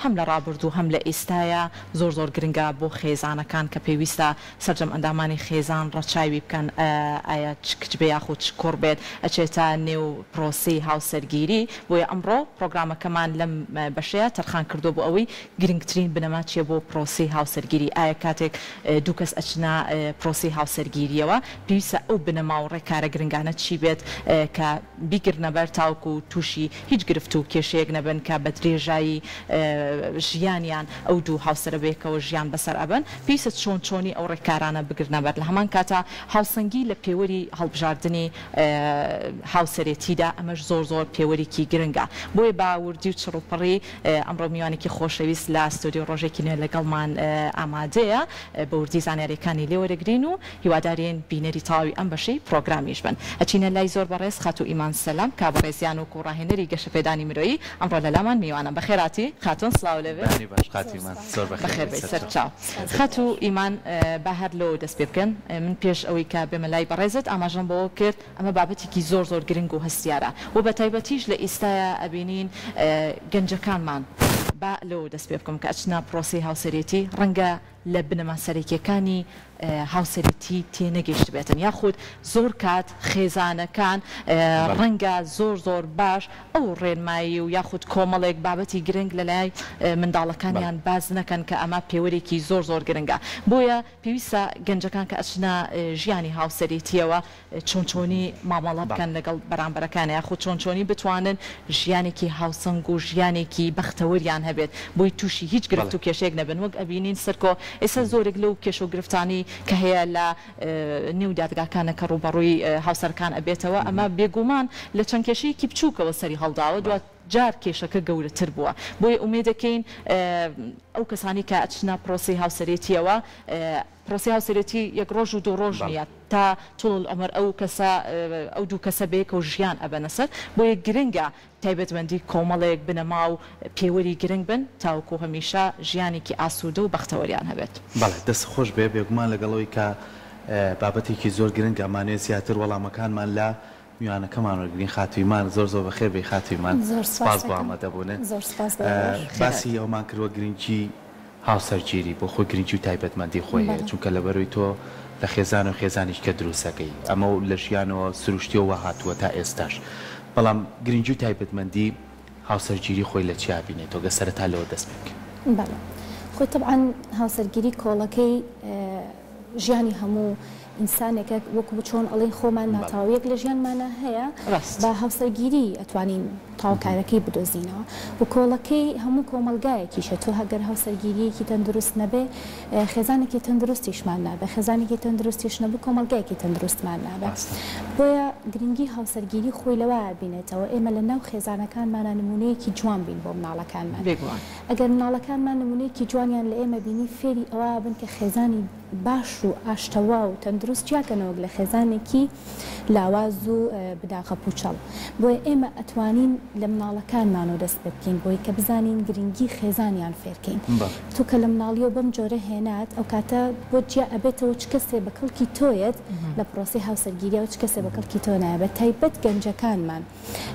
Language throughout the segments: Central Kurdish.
هەم لە ڕابردوو هەم لە ئێستاە زۆر گرنگە بۆ خێزانەکان کە پێویستە سەرجەم ئەندامانی خێزان ڕەچاوی بکەن ئایا کچ بێ یاخود کوڕ بێت ئەچێتە نێو پرۆسی هاوسەرگیری بۆیە ئەمڕۆ پرۆگرامەکەمان لەم بەشەیە تەرخان کردو بۆ ئەوەی گرنگترین بنەما چیە بۆ پرۆسی هاوسەرگیری ئایا کاتێک دوو کەس ئەچنا پرۆسی هاوسەرگیریەوە پێویستە ئەو بنەما و ڕێکارە گرنگانە چی بێت کە بیگرنەبەر تاوکو و تووشی هیچ گرفت و کێشەیەک نەبن کە بە درێژایی ژیانیان ئەو دوو هاوسەرە بێکەوە ژیان بەسەر ئەبن پێویستە چۆنی ئەو ڕێکارانە بگرنەبەر لە هەمان کاتە هاوسەنگی لە پێوەری هەڵبژاردننی هاوسەرێتیدا ئەمەش زۆر پێوەریکی گرنگە بۆیە باوردی و چڕوپڕی ئەمڕۆ میوانێکی خۆشەویست لە ستۆدیۆ ڕۆژێکی نوێ لەگەڵمان ئامادەیە بە وردی زانیاریەکانی لێوەرەگرین و هیوادارین بینەری تاوی ئەم بەشەی پرۆگرامیش بن ئەچینە لای زۆر بەڕێز خاتو ئیمان سەلام کابڕێزیان و کوڕاهێنەری گەشەپێدانی مرۆیی ئەمڕۆ لە لامان میوانە بەخێراتی خاتون سڵاو لەوێ بەخێر سەر چاو خاتو ئیمان با هەر لەوە دەست پێ بکەن من پێش ئەوەی کە بێمە لای بەڕێزت ئاماژەم بەوە کرد ئەمە بابەتێکی زۆر گرنگ و هەستیارە و بە تایبەتیش لە ئێستاە ئەبینین گەنجەکانمان با لەوە دەست پێ بکەم کە ئەچنا پرۆسی هاوسەرێتی ڕەنگە لە بنەما سەرەکیەکانی هاوسەرێتی تێنەگەیشت بێتن یاخود زۆر کات خێزانەکان ڕەنگە زۆر باش ئەو ڕێنمایی و یاخود کۆمەڵێک بابەتی گرنگ لە لای منداڵەکانیان باز نەکەن کە ئەمە پێوەرێکی زۆر گرنگە بۆیە پێویستە گەنجەکان کە ئەچنە ژیانی هاوسەرێتیەوە چۆنی مامەڵە بکەن لەگەڵ بەرامبەرەکان یاخود چۆنی بتوانن ژیانێکی هاوسەنگ و ژیانێکی بەختەوەریان هەبێت بۆی تووشی هیچ گرفت و کێشێک نەبن وەک ئەبینین سەرکۆ ئێستا زۆرێک لەو کێش و گرفتانی کە هەیە لە نێو دادگاکانە کە ڕوبەڕووی هاوسەرکان ئەبێتەوە ئەمە بێگومان لە چەند کێشەیەکی بچووکەوە سەری هەڵداوە دوات جار کێشەکە گەورەتر بووە بۆیە ئومێدەکەین ئەو کەسانی کە ئەچنا پرۆسی هاوسەرێتیەوە پرۆسی هاوسەرێتی یەک ڕۆژ و دوو ڕۆژ نیە تا تۆڵ ئەمەر ئەو دوو کەسە بێکە و ژیان ئەبەنە سەر بۆیە گرنگە تایبەتمەندی کۆمەڵێک بنەما و پێوەری گرنگ بن تاوەکو هەمیشە ژیانێکی ئاسوودە و بەختەوەریان هەبێت بەڵێ دەست خۆش بێ بێگومان لەگەڵەوەی کە بابەتێکی زۆر گرنگ ئەمانوێ زیاتر وەڵامەکانمان لە میوانەکەمان وەرگرین خاتویمان زۆر بەخێر بێ خاتویمان سپاس بۆ ئامادەبوونە باسی ئەومان کردوە گرنگی هاوسەرگیری بۆ خۆی گرنگی و تایبەتمەندی خۆی هەیە چونکە لەبەرەوەی تۆ لە خێزان و خێزانیش کە دروستەکەی ئەمە لە ژیانەوە سروشتیەوە هاتووە تا ئێستاش بەڵام گرنگی و تایبەتمەندی هاوسەرگیری خۆی لە چیا بینێتەوە گە سەرەتا لەوە دەست بکەین خۆی طبعاً هاوسەرگیری کۆڵەکەی ژیانی هەموو ئینسانێکە وەکو چۆن ئەڵێن خۆمان ناتاویەک لە ژیانمانە هەیە بە هاوسەرگیری ئەتوانین تاوکارەکەی بدۆزینەوە و کۆڵەکەی هەموو کۆمەلگایەکیشە تۆ هەگەر هاوسەرگیریەکی تەندروست نەبێ خێزانێکی تەندروستیشمان نابێ خێزانێکی تەندروستیش نەبوو کۆمەلگایەکی تەندروستمان نابێ بۆیە گرنگی هاوسەرگیری خۆی لەوە بینێتەوە ئێمە لە ناو خێزانەکانمانە نمونەیەکی جوان بین بۆ مناڵەکانمان ئەگەر مناڵەکانمان نمونەیەکی جوانیان لە ئێمە بینی فێری ئەوە بن کە خێزانی باش و ئاشتەوا و تەندروست چیاکەنەوە لە خێزانێکی لاواز و بداخە پوچەڵ بۆیە ئێمە ئەتوانین لە مناڵەکانمانەوە دەست پێ بکەین بۆی کە بزانین گرنگی خێزانیان فێرکەین تو کە لە مناڵیەوە بەم جۆرە هێنات ئەو کاتە بۆ جیا ئەبێتەوە چ کەسێ بە کەڵکی تۆیت لە پرۆسی هاوسەرگیریەوە چ کەسێ بە کەڵکی تۆ نایە بە تایبەت گەنجەکانمان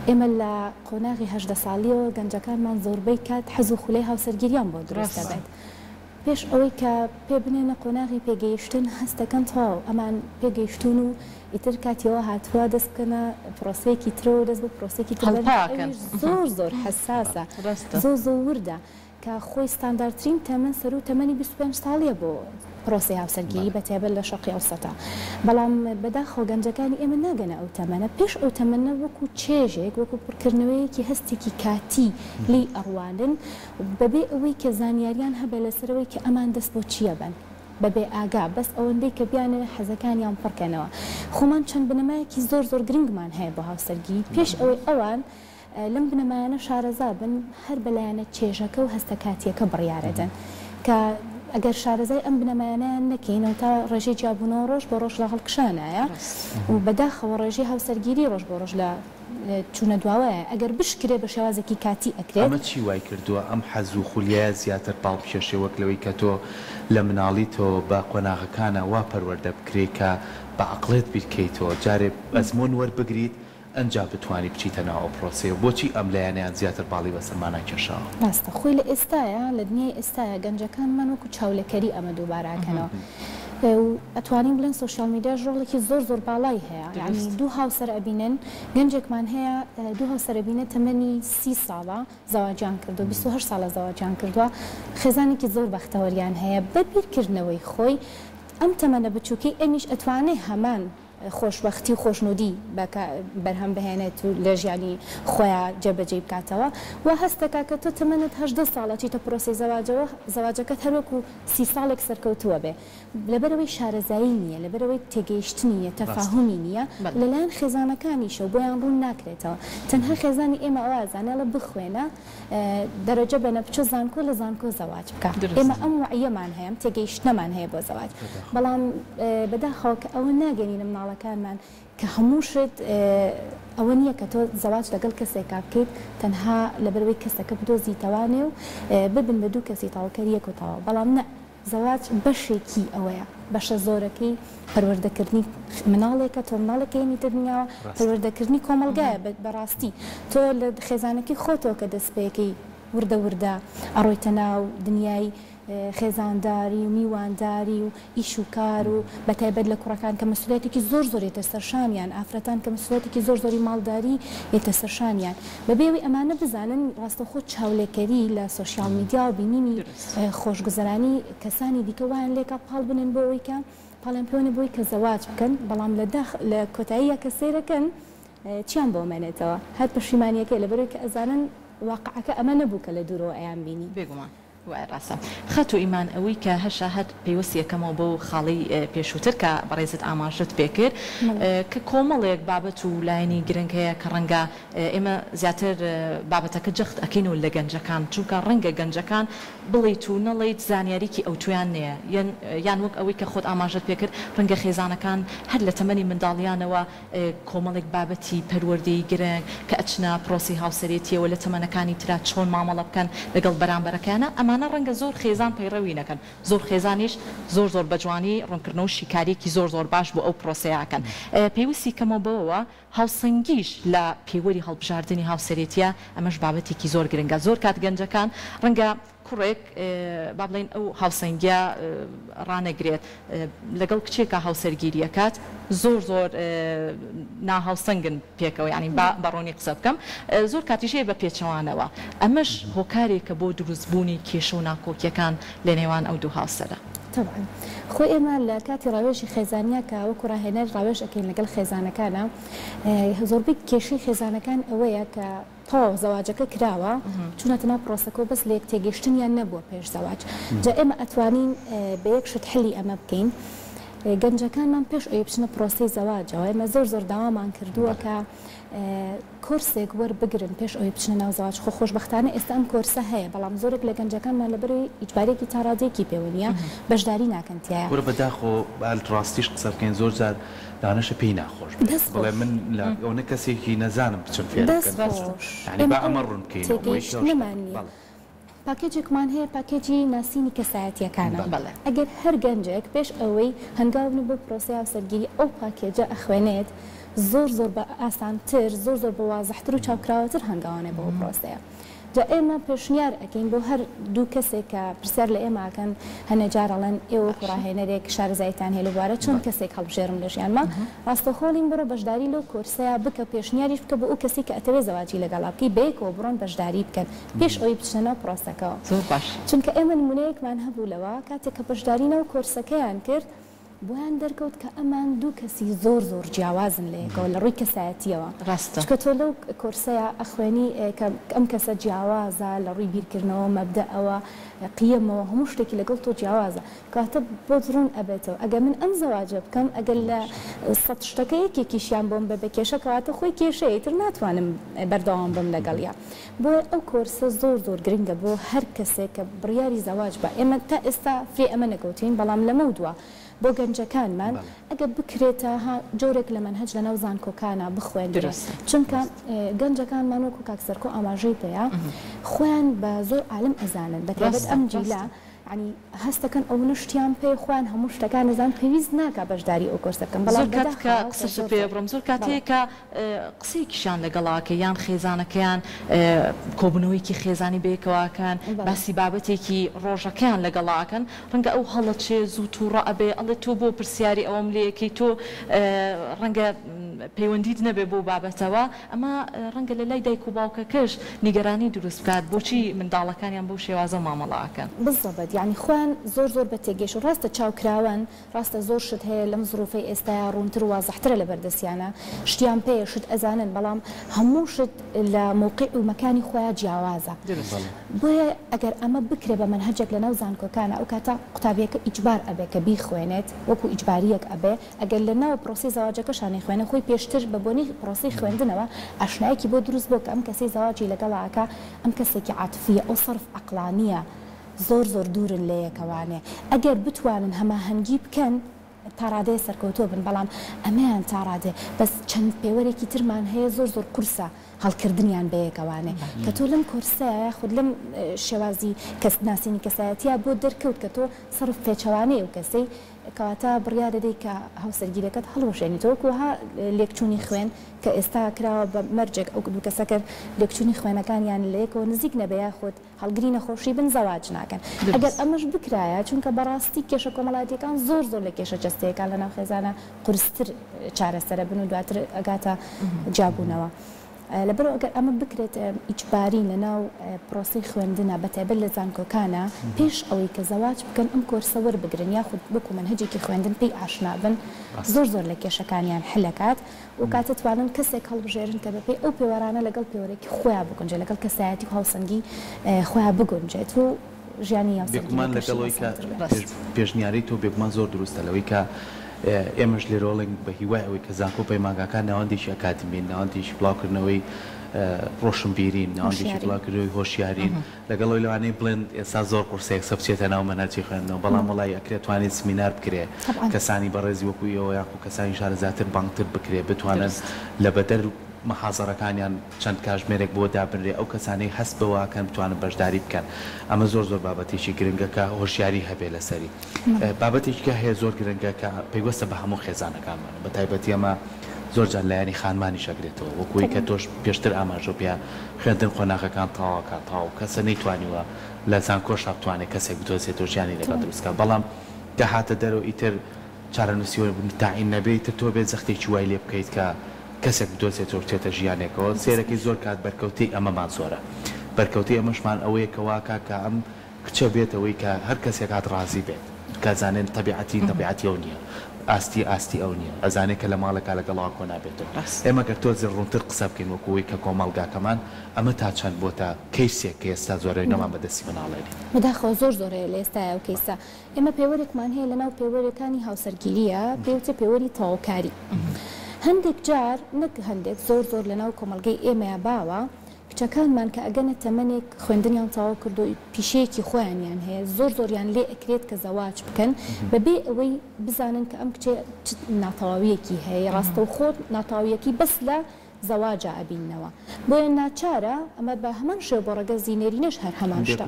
ئێمە لە قۆناغی 18 ساڵیەوە گەنجەکانمان زۆربەی کات حەز و خولەی هاوسەرگیریان بۆ دروست دەبێت پێش ئەوەی کە پێ بنێنە قۆناغی پێگەیشتن هەستەکەن تەواو ئەمان پێگەیشتون و ئیتر کاتیەوە هاتووە دەست بکەنە پرۆسەیەکی ترەوە دەست بە پرۆسێکی زۆر حساسە زۆر وردە کە خۆی ستانداردترین تەمەن سەر و تەمەنی 25 ساڵیە بۆ پرۆسی هاوسەرگیری بە تایبەت لە شەقی ئەوسەتا بەڵام بەداخەوە گەنجەکانی ئێمە ناگەنە ئەو تەمەنە پێش ئەو تەمەنە وەکو چێژێک وەکو پڕکردنەوەیەکی هەستێکی کاتی لی ئەڕوانن بەبێ ئەوەی کە زانیاریان هەبێ لەسەرەوەی کە ئەمان دەست بۆ چییە بن بەبێ ئاگا بەس ئەوەندەی کە بیانە حەزەکانیان پڕکەنەوە خۆمان چەند بنەمایەکی زۆر گرنگمان هەیە بۆ هاوسەرگیری پێش ئەوەی ئەوان لەم بنەمایانە شارەزا بن هەر بەلایەنە چێژەکە و هەستە کاتیەکە بڕیارەدەن کە ئەگەر شارەزای ئەم بنەمایانیان نەکەینەوە تا ڕێژەی جیابوونەوە ڕۆژ بۆ ڕۆژ لە هەڵکشانایە و بەداخەوە ڕێژەی هاوسەرگیری ڕۆژ بۆ ڕۆژ لە چونە دواوەیە ئەگەر بشکرێ بە شێوازێکی کاتی ئەکرێت ئەمە چی وای کردووە ئەم حەز و خولیایە زیاتر پاڵپشێشێ وەک لەوەی کە تۆ لە مناڵی تۆ بە قۆناغەکانە وا پەروەردە بکرێ کە بە عەقڵێت بیرکەیتەوە جارێ ئەزمۆن وەربگریت ئەنجا بتوانی بچیتە ناو ئەو پرۆسەیە بۆچی ئەم لایەنیان زیاتر باڵی بەسەرمان ناکێشاوە؟ ڕاستە خۆی لە ئێستایە لە دنیای ئێستایە گەنجەکانمان وەکو چاولەکەری ئەمە دووباراکەنەوە ئەتوانین بڵێن سوشیال میدیا ژۆڵێکی زۆر باڵای هەیە یعنی دوو هاوسەر ئەبینن گەنجێکمان هەیە دوو هاوسەر ئەبینە تەمەنی 30 ساڵە زەواجیان کردو 28 ساڵە زەواجیان کردووە خێزانێکی زۆر بەختەوەریان هەیە بە بیرکردنەوەی خۆی ئەم تەمەنە بچووکەی ئەمیش ئەتوانێ هەمان خۆشبەختی و خۆشنودی بەرهەم بهێنێت و لە ژیانی خۆیان جێبەجێ بکاتەوە و هەستەکە کە تۆ تەمەنت 18 ساڵە چیتە پرۆسی زەواجەکەت هەروەکو 30 ساڵێک سەرکەوتووە بێ لەبەرەوەی شارەزایی نییە لەبەرەوەی تێگەیشتنی نیە تەفاهمی نییە لەلایەن خێزانەکانیشە بۆیان ڕوون ناکرێتەوە تەنها خێزانی ئێمە ئەوازانە لە بخوێنە دەرەجە بەنە بچە زانکۆ لە زانکۆ زەواج بکە ئێمە ئەم وعیەمان هەیە تێگەیشتنەمان هەیە بۆ زەواج بەڵام بەداخەوە کە ئەوە ناگەنینە مناڵەکانمان کە هەمووشت ئەوە نییە کە تۆ زەواج لەگەڵ کەسێکا بکەیت تەنها لەبەرەوەی کەسەکە بدۆزیتەوانێ و ببن بە دوو کەسی تاوەکەری یەکوتەوە بەڵام نە زەواج بەشێکی ئەوەیە بەشە زۆرەکەی پەروەردەکردنی مناڵێکە تۆ مناڵێکی دنیاوە پەروەردەکردنی کۆمەلگایە بەڕاستی تۆ لە خێزانەکەی خۆتەوە کە دەستپێکی وردە ئەڕۆیتە ناو دنیای خێزانداری و میوانداری و ئیش و کار و بەتایبەت لە کوڕەکان کە مەسوولێتێکی زۆر ێتە سەرشانیان ئافرەتان کە مەسوولێتێکی زۆری ماڵداری ێتە سەرشانیان بەبێەوەی ئەمانە بزانن ڕاستەخۆ چاولێکەری لە سوشیال میدیا و بینینی خۆشگوزەرانی کەسانی دیکە وایان لێکا پاڵ بنن بۆ ئەوەی کە پاڵیان پێوانێ بۆی کە زەواج بکەن بەڵام لە کۆتاییە کە سێرەکەن چیان بۆ مێنێتەوە هەر پەشیمانیەکەی لەبەرەوەی کە ئەزانن واقعەکە ئەمە نەبوو کە لە دوورەوە ئەیان بینی بێگومان ڕاستە خەت و ئیمان ئەوەی کە هەشە هەر پێوەستی یەکەمەوە بۆ خاڵی پێشووتر کە بەڕێزت ئاماژت پێکرد کە کۆمەڵێک بابەت و لایەنی گرنگ هەیە کە ڕەنگە ئێمە زیاتر بابەتەکە جەخت ئەکەین و لە گەنجەکان چونکە ڕەنگە گەنجەکان بڵیت و نەڵیت زانیاریکی ئەو تویان نییە یان وەک ئەوەی کە خۆت ئاماژت پێکرد ڕەنگە خێزانەکان هەر لە تەمەنی منداڵیانەوە کۆمەڵێک بابەتی پەروەردەی گرنگ کە ئەچنە پرۆسی هاوسەرێتیەوە لە تەمەنەکانی ترا چۆن مامەڵە بکەن لەگەڵ بەرامبەرەکانە ئەمانە ڕەنگە زۆر خێزان پەیڕەوی نەکەن زۆر خێزانیش زۆر بەجوانی ڕوونکردنەوە و شیکارێکی زۆر باش بۆ ئەو پرۆسەیەکەن پێویستی کەمە بەوە هاوسەنگیش لە پێوەری هەڵبژاردننی هاوسەرێتیە ئەمەش بابەتێکی زۆر گرنگە زۆر کات گەنجەکان ڕەنگە کوڕێک با بڵێن ئەو هاوسەنگیا ڕانەگرێت لەگەڵ کچێکە هاوسەرگیریەکات زۆر ناهاوسەنگن پێکەوە ینی بەڕۆنی قسە بکەم زۆر کاتیشەیە بە پێچەوانەوە ئەمەش هۆکارێکە بۆ دروستبوونی کێشە و ناکۆکیەکان لە نێوان ئەو دوو هاوسەرە طبعا خۆ ئێمە لە کاتی ڕاوێژی خێزانیا کە وەکو ڕاهێنەر ڕاوێژ ئەەکەین لەگەڵ خێزانەکانە زۆربەی کێشەی خێزانەکان ئەوەیە کە تەواو زەواجەکە کراوە چونەتە ناو پرۆسەکە بەس لە یەک تێگەیشتنیان نەبووە پێش زەواج جا ئێمە ئەتوانین بە یەک شت حلی ئەمە بکەین گەنجەکانمان پێش ئەوەی بچنە پرۆسەی زەواجەوە ئێمە زۆر داوامان کردووە کە کۆرسێک وەربگرن پێش ئەوەی بچنە ناو زەواج خۆشبەختانە ئێستا ئەم کۆرسە هەیە بەڵام زۆرێک لە گەنجەکانمان لەبەرەوەی ئیجبارێکی تاڕادێکی پێوە نیە بەشداری ناکەن تایە وەرە بەداخۆ ڕاستیش قسە بکەین زۆر جار دانەشە پێی ناخۆش بڵێ من لە ئەوە کەسێکی نەزانم بچم فێ با ئەمە ڕوون بکەین پاکێجێکمان هەیە پاکێجی ناسینی کەسایەتیەکانە ئەگەر هەر گەنجێک پێش ئەوەی هەنگاون بۆ پرۆسی هاوسەرگیری ئەو پاکێجە ئەخوێنێت زۆر بە ئاسانتر زۆر بە وازەحتر و چاوکراوەتر هەنگاوانێ بۆ پرۆسەیە جا ئێمە پێشنیار ئەەکەین بۆ هەر دوو کەسێک کە پرسیار لە ئێماکەن هەنە جارەڵەن ئێوە ڕاهێنەرێک شارەزایتان هەیە لەبوارە چۆن کەسێک هەڵبژێرم لە ژیانمە ڕاستەخۆڵین بڕۆ بەشداری لەو کۆرسەیە بکە پێشنیاریش بکە بۆ ئەو کەسی کە ئەتەوێ زەواجی لەگەڵا بکەی بەیەکەوە بڕۆن بەشداری بکەن پێش ئەوەی بچنە پرۆسەکەەوە چونکە ئێمە نمونەیەکمان هەبوو لەوە کاتێک کە بەشدارینەوە کۆرسەکەیان کرد بۆیان دەرکەوت کە ئەمان دوو کەسی زۆر جیاوازن لەیەکەوە لە ڕووی کەسایەتیەوە ڕاستە تۆ لەو کۆرسەیە ئەخوێنی ئەم کەسە جیاوازە لە ڕووی بیرکردنەوە مەبدەئەوە قیەمەوە هەموو شتێکی لەگەڵ تۆ جیاوازە کاتە بۆ درۆن ئەبێتەوە ئەگە من ئەم زەواجە بکەم ئەگەر لە سەد شتەکە یەکێکیشیان بۆم بە کێشە کەواتە خۆی کێشەیەتر ناتوانم بەردەوام بم لەگەڵیا بۆ ئەو کۆرسە زۆر گرنگە بۆ هەر کەسێک کە بڕیاری زەواج بە ئێمە تا ئێستا فێ ئەمە نەگەوتین بەڵام لەمە دووە بۆ گەنجەکانمان ئەگە بکرێتە جۆرێک لە منهج لە ناو زانکۆکانە بخوێندرێت چونکە گەنجەکانمان وەکو کاکسەرکۆ ئاماژەی پێەیە خۆیان بە زۆر عالم ئەزانن بەتابەت ئەم جیلا ینی هەستەکەن ئەو نشتیان پێ خوان هەموو شتەکان نەزان پێویست ناکە بەشداری ئەو کۆرسە بکەن بەڵام قسەش پێ بڕم زۆر کاتێکە قسەیەکیشان لەگەڵاکە یان خێزانەکەیان کۆبنەوەیکی خێزانی بێکەواکەن باسی بابەتێکی ڕۆژەکەیان لەگەڵاکەن ڕەنگە ئەو هەڵە چێ زوو تووڕە ئەبێ ئەڵێ تۆ بۆ پرسیاری ئەوەم لەیەکەی تۆ ڕەنگە پەیوەندیت نەبێ بۆ بابەتەوە ئەمە ڕەنگە لە لای دایک و باوکەکەش نیگەرانی دروست بکات بۆچی منداڵەکانیان بەو شێوازە مامەڵاکەن بزەبەت یعنی خوان زۆر بەتێگەش و ڕاستە چاوکراون ڕاستە زۆر شت هەیە لەم زروفەی ئێستایا ڕوونتر وازەحترە لە بەردەستیانە شتیان پێیە شت ئەزانن بەڵام هەموو شت لە موقع و مەکانی خۆیان جیاوازە بۆیە ئەگەر ئەمە بکرێ بە منهجێک لە ناو زانکۆکانە ئەو کاتە قوتابیەکە ئیجبار ئەبێ کە بیخوێنێت وەکو ئیجباریەک ئەبێ ئەگەر لە ناو پرۆسی زەواجەکەشانی خوێنە خۆی پێشتر بە بۆنی پرۆسی خوێندنەوە ئاشنایەکی بۆ دروست بۆ کە ئەم کەسەی زەواجی لەگەڵاکە ئەم کەسێکی عاتفیە ئەو سەرف عەقلانیە زۆر دوورن لە یەکەوانێ ئەگەر بتوانن هەماهەنگی بکەن تا ڕادەیە سەرکەوتۆ بن بەڵام ئەمەیان تا ڕادێ بەس چەند پێوەرێکی ترمان هەیە زۆر قورسە هەڵکردنیان بەیەکەوانێ کە تۆ لەم کۆرسایە خود لەم شێوازی کەس ناسینی کەسایەتیە بۆ دەرکەوت کە تۆ سەرف پێچەوانەیە و کەسەی کەواتە بڕیا دەدەی کە هاوسەرگیرەکەت هەڵوەشێنیتەوە وها لێکچوونی خوێن کە ئێستا کراوە بە مەرجێک ئەو دوو کەسە کرد لێکچوونی خوێنەکانیان لەیەکەوە نزیک نەبەیە خۆت هەڵگری نەخۆشی بن زەواج ناکەن ئەگەر ئەمەش بکرایە چونکە بەڕاستی کێشە کۆمەڵایەتیەکان زۆر لە کێشە جەستەیەکان لە ناو خێزانە قورستر چارەسەرە بن و دواتر ئەگاتە جابوونەوە لەبەر ئەگەر ئەمە بکرێت ئیجباری لە ناو پرۆسی خوێندنە بەتایبەت لە زانکۆکانە پێش ئەوەی کە زەواج بکەن ئەم کۆرسە وەربگرن یاخود بکو منهجێکی خوێندن پێی ئاشنا بن زۆر لە کێشەکانیان حلەکات و کاتە توانن کەسێک هەڵبژێرن کە بەپێی ئەو پێوەرانە لەگەڵ پێوەرێکی خۆیان بگونجێت لەگەڵ کەسایەتی و هاوسەنگی خۆیان بگونجێت و ژیانی بێگومان لەگەڵەوەی کە پێشنیاری تۆ بێگومان زۆر دروستە لەوەی کە ئێمەش لێرۆڵنگ بە هیوای ئەوەی کە زانکۆ پەیمانگاکان ناوەندێکی ئەکادمین ناوەندێکی بڵاوکردنەوەی ڕۆشنبیرین ناوەندێکی بڵاوکردنەوەی هۆشیارین لەگەڵەوەی لەوانەیە بڵێن ئێستا زۆر قورسێک سەبچێتە ناو مەنهەجی خوێندنەوە بەڵام وەڵای ئەکرێت توانێت سمینار بکرێ کەسانی بەڕێزی وەکوی ئەوە یاخو کەسانی شارەزاتر بانگتر بکرێ بتوانن لە بەدەر مەحازەرەکانیان چەند کاتژمێرێک بۆ دابنرێ ئەو کەسانەی هەست بەوەکەن بتوانن بەشداری بکەن ئەمە زۆر بابەتێکی گرنگە کە هۆشیاری هەبێ لەسەری بابەتێکی کە هەیە زۆر گرنگە کە پێیوەستە بە هەموو خێزانەکانمان بە تایبەتی ئەمە زۆر جان لایەنی خانمانی شەگرێتەوە وەکوی کە تۆش پێشتر ئاماژە پێ خوێندن قۆناغەکان تاواکە تاو کەسە نەیتوانیوە لە زانکۆش بتوانێت کەسێک بتوانێت ژیانی لەگەڵ دروستکە بەڵام کە هاتە دەرەوە ئیتر چارەنووسیوە تاعین نەبێت تۆ بێت زەختێکی وای لێ بکەیت کە کەسێک بدۆزێتەوە بچێتە ژیانێکەوە سێرەکەی زۆر کات بەرکەوتی ئەمەمان زۆرە بەرکەوتی ئەمەشمان ئەوەیە کەواکە کە ئەم کچە بێتەوەی کە هەر کەسێک هات ڕازی بێت کەزانێن تەبیعەتی ئەو نییە ئاستی ئەو نییە ئەزانێت کە لە ماڵەکە لەگەڵا کۆ نابێتەوە ئێمە گەر تۆزی ڕوونتر قسە بکەین وەکوەوەی کە کۆمەڵگاکەمان ئەمە تا چەند بۆتە کەیسێک کە ئێستا زۆرەی نەمان بەدەستی مناڵێنی بەداخەوە زۆرەیە لە ئێستاە و کەیسە ئێمە پێوەرێکمان هەیە لەناو پێوەرەکانی هاوسەرگیریە پێوتە پێوەری تەواوکاری هەندێک جار نەک هەندێک زۆر لەناو کۆمەلگەی ئێمەیە باوە کچەکانمان کە ئەگەنە تەمەنێک خوێندنیان تاوا کردو پیشەیەکی خۆیانیان هەیە زۆریان لێ ئەکرێت کە زەواج بکەن بەبێ ئەوەی بزانن کە ئەم کچێ ناتەواویەکی هەیە ڕاستە و خۆت ناتەواویەکی بەس لە زەواجە ئەبینەوە بۆیە ناچارە ئەمە بە هەمان شێو بۆ ڕەگە زیینێرینەش هەر هەمان شتە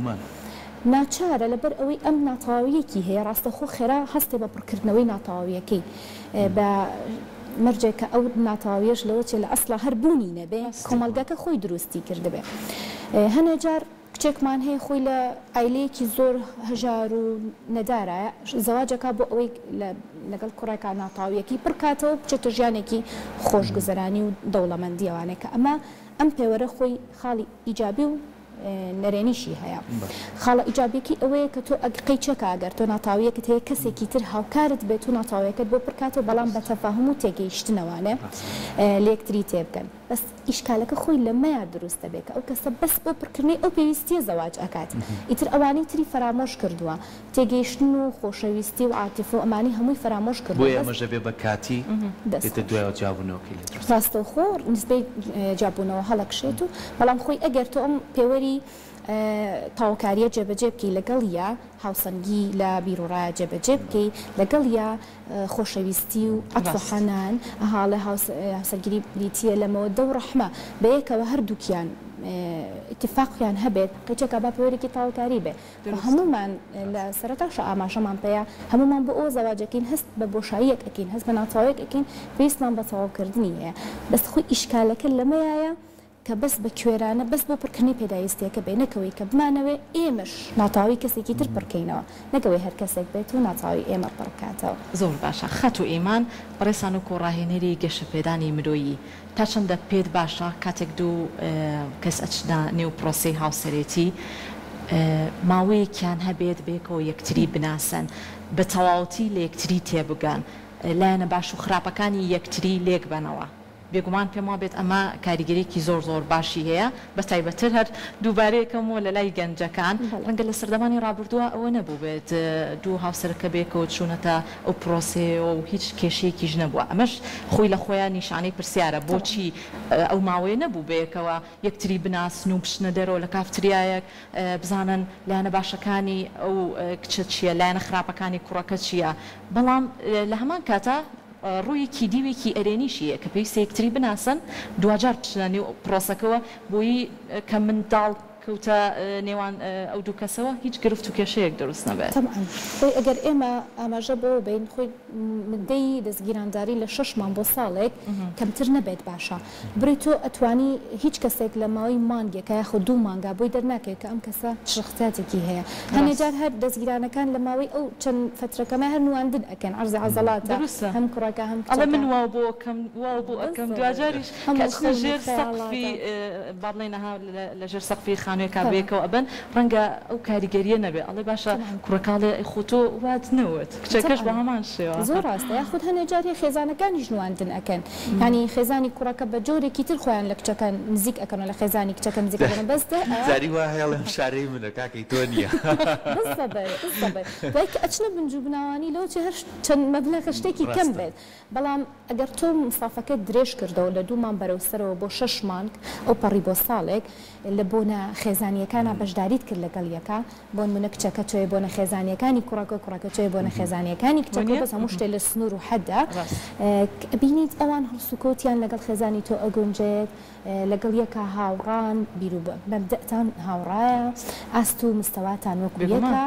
ناچارە لەبەر ئەوەی ئەم ناتەواویەکی هەیە ڕاستە خۆ خێرا هەستێ بە پڕکردنەوەی ناتەواویەکەی بە مرجێک کە ئەو ناتەواویەش لەوە چێ لە ئەسڵا هەر بوونی نەبێ کۆمەلگاکە خۆی دروستی کردبێ هەنێ جار کچێکمان هەیە خۆی لە ئایلەیەکی زۆر هەژار و نەدارە زەواجەکە بۆ ئەوەی لەگەڵ کوڕێکا ناتەواویەکی پڕکاتەوە بچێتە ژیانێکی خۆشگوزەرانی و دەوڵەمەندیەوانێک کە ئەمە ئەم پێوەرە خۆی خاڵی ئیجابی و نەرێنیشی هەیە خاڵە ئیجابێکی ئەوەیە کە تۆ ئەگقەی چەکە ئەگەر تۆ ناتاویەکت هەیە کەسێکی تر هاوکارت بێت و ناتاویەکەت بۆ پڕکاتەوە بەڵام بە تەفاهم و تێگەیشتنەوانێ لێکتری تێبکەن بەس ئیشکالەکە خۆی لەمەیە دروستە بێکە ئەو کەسە بەس بۆ پڕکردنی ئەو پێویستیە زەواج ئەکات ئیتر ئەوانەی تری فەرامۆش کردووە تێگەیشتن و خۆشەویستی و عاتیف و ئەمانی هەمووی فەرامۆش کردووە بۆیە ئەمەژە بێ بە کاتی ئێتر دوایەوە جابوونەوەکەی ڕاستە خۆ نسبەی جابوونەوە هەڵەکشێت و بەڵام خۆی ئەگەر تۆ ئەم پێوەری تاوکاریە جێبەجێ بکەی لەگەڵ یا هاوسەنگی لە بیرۆڕایە جێبەجێ بکەی لەگەڵ یا خۆشەویستی و عەتفوحەنان هاڵێ هاوسەرگیری بریتیە لەمەوە دە و ڕەحمە بەیەکەوە هەردووکیان اتفاقیان هەبێت قەچێکە با پەیوەرێکی تاوکاری بێ هەمومان لە سەرەتاشە ئاماژەمان پێەیە هەمومان بۆ ئەو زەواجەکەین هەست بە بۆشاییەک ئەکەین هەست بە ناچاوەیەک ئەکەین پێویستمان بە تەواوکردنی هەیە بەس خۆی ئیشکالەکە لەمەیە کە بەس بە کوێرانە بەس بۆ پڕکردنی پێداویستیەکە بێ نەکەوەی کە بمانەوێ ئێمەش ناتاوی کەسێکی تر پڕکەینەوە نەکەوەی هەر کەسێک بێت و ناتاوی ئێمە پڕکاتەوە. زۆر باشە خەت و ئیمان بەڕێسان و کۆڕاهێنەری گەشەپێدانی مرۆیی تا چەندە پێت باشە کاتێک دوو کەس ئەچدا نێو پرۆسی هاوسەرێتی ماوەیەکیان هەبێت بێکەوە یەکتری بناسن بە تەواوەتی لە یەکتری تێبگەن لایەنە باش و خراپەکانی یەکتری لێک بنەوە. بێگومان پێم وابێت ئەمە کاریگەریەکی زۆر باشی هەیە بە تایبەتر هەر دووبارەیەکەمەوە لە لای گەنجەکان ڕەنگە لە سەردەمانی ڕابردووە ئەوە نەبوو بێت دوو هاوسەرەکە بێکەوە چوونەتە ئەو پرۆسەیەوە و هیچ کێشەیەکیش نەبووە ئەمەش خۆی لە خۆیان نیشانەی پرسیارە بۆچی ئەو ماوەیە نەبوو بێکەوە یەکتری بناسن و بشنە دەرەوە لە کافتریایەک بزانن لایەنە باشەکانی ئەو کچە چییە لایەنە خراپەکانی کوڕەکە چییە بەڵام لە هەمان کاتە ڕوویەکی دیوێکی ئەرێنیشیە کە پێویستە یەکتری بناسن دوجار بچنە نێو پرۆسەکەەوە بۆی کە منداڵ کەوتە نێوان ئەو دوو کەسەوە هیچ گرفت و کێشەیەک دروست نەبێت. خۆی ئەگەر ئێمە ئاماژە بۆ بین خۆی مدەی دەستگیرانداری لە 6 مانگ بۆ ساڵێک کەمتر نەبێت باشە بڕی تۆ ئەتوانی هیچ کەسێک لە ماوەی مانگێکە یاخۆ 2 مانگا بۆی دەرناکەێت کە ئەم کەسە شخصیاتێکی هەیە هەنێجار هەر دەستگیرانەکان لە ماوەی ئەو چەند فترەکەمە هەر نواندن ئەکەن عەرزە عەزەڵاتە هەم کوڕەکە هەم ئەڵێ من وا بۆ ئەکەم دوجاریش ژێر سەقفی باڵێنەها لە ژێر سەقفی خانوێکا بێکەوە ئەبن ڕەنگە ئەو کاریگەریە نەبێ ئەڵێ باشە کوڕەکاڵێ خۆتۆ وات نەوت کچەکەش بە هەمان شێوە زۆر ڕاستە یاخود هەنێ جاری خێزانەکانیش نواندن ئەکەن ینی خێزانی کوڕەکە بە جۆرێکی تر خۆیان لە کچەکان نزیک ئەکەنەوە لە خێزانی کچەکە نزیکەکەن بەستە زاری وا هەیە لەم شارەی منە کاکەی تۆ نییە دوای کە ئەچنە بنجوو بناوانی لەو چ هەر چەند مەبلەغە شتێکی کەم بێت بەڵام ئەگەر تۆ مسافەکە درێژ کردەوە لە 2 مان بەرەوسەرەوە بۆ 6 مانگ ئەو پەڕی بۆ ساڵێک لە بۆنە خێزانیەکانە بەشداریت کرد لەگەڵ یەکە بۆن منە کچەکە توێ بۆنە خێزانیەکانی کوڕەکە توێ بۆنە خێزانیەکانی کچەکە بەس هەموو شتێ لە سنوور و حەددا بینیت ئەوان هەڵسوکۆتیان لەگەڵ خێزانی تۆ ئەگونجێت لەگەڵ یەکە هاوڕان بیرو مەبدەتان هاوڕایە ئاست و مستەواتان وەکو یەکە